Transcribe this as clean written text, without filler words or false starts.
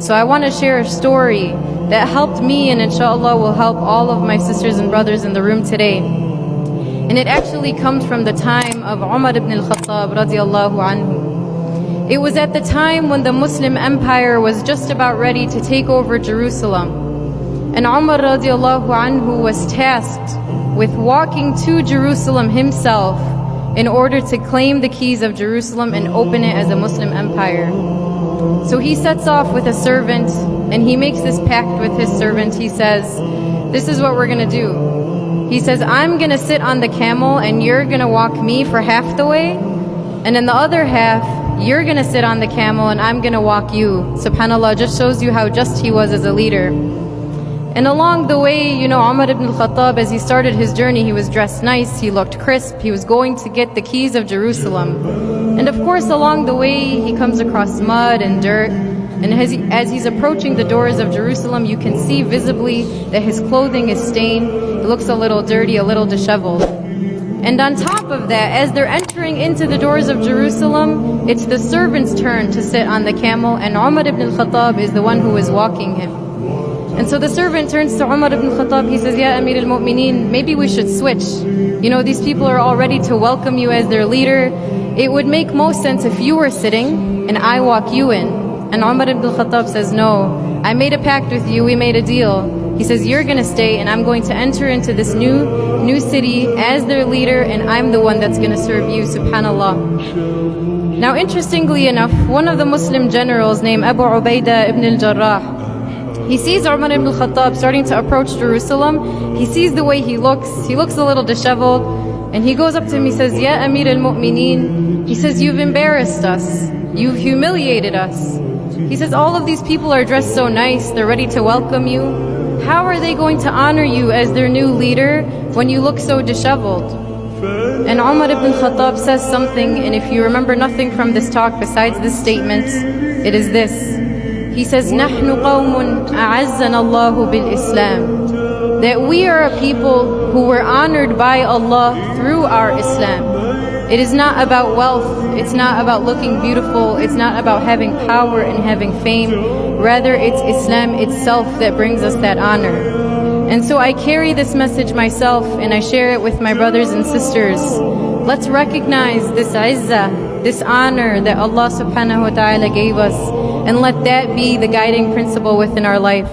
So I want to share a story that helped me, and inshallah will help all of my sisters and brothers in the room today. And it actually comes from the time of Umar ibn al-Khattab radiallahu anhu. It was at the time when the Muslim Empire was just about ready to take over Jerusalem. And Umar radiallahu anhu was tasked with walking to Jerusalem himself in order to claim the keys of Jerusalem and open it as a Muslim empire. So he sets off with a servant and he makes this pact with his servant. He says, this is what we're gonna do. He says, I'm gonna sit on the camel and you're gonna walk me for half the way, and in the other half you're gonna sit on the camel and I'm gonna walk you. SubhanAllah, just shows you how just he was as a leader. And along the way, Umar ibn al-Khattab, as he started his journey, he was dressed nice, he looked crisp, he was going to get the keys of Jerusalem. And of course, along the way, he comes across mud and dirt. And as he's approaching the doors of Jerusalem, you can see visibly that his clothing is stained. It looks a little dirty, a little disheveled. And on top of that, as they're entering into the doors of Jerusalem, it's the servant's turn to sit on the camel, and Umar ibn al-Khattab is the one who is walking him. And so the servant turns to Umar ibn al-Khattab, he says, Ya Amir al-Mu'mineen, maybe we should switch. These people are all ready to welcome you as their leader. It would make most sense if you were sitting and I walk you in. And Umar ibn al-Khattab says, no, I made a pact with you, we made a deal. He says, you're gonna stay and I'm going to enter into this new city as their leader, and I'm the one that's gonna serve you, subhanallah. Now interestingly enough, one of the Muslim generals named Abu Ubaidah ibn al-Jarrah, he sees Umar ibn al-Khattab starting to approach Jerusalem. He sees the way he looks a little disheveled, and he goes up to him, he says, Ya Amir al-Mu'mineen, he says, you've embarrassed us, you've humiliated us. He says, all of these people are dressed so nice, they're ready to welcome you. How are they going to honor you as their new leader when you look so disheveled? And Umar ibn al-Khattab says something, and if you remember nothing from this talk besides this statement, it is this. He says, نَحْنُ قَوْمٌ أَعَزَّنَ اللَّهُ بِالْإِسْلَامِ, that we are a people who were honored by Allah through our Islam. It is not about wealth, it's not about looking beautiful, it's not about having power and having fame. Rather, it's Islam itself that brings us that honor. And so I carry this message myself and I share it with my brothers and sisters. Let's recognize this izzah, this honor that Allah subhanahu wa ta'ala gave us, and let that be the guiding principle within our life.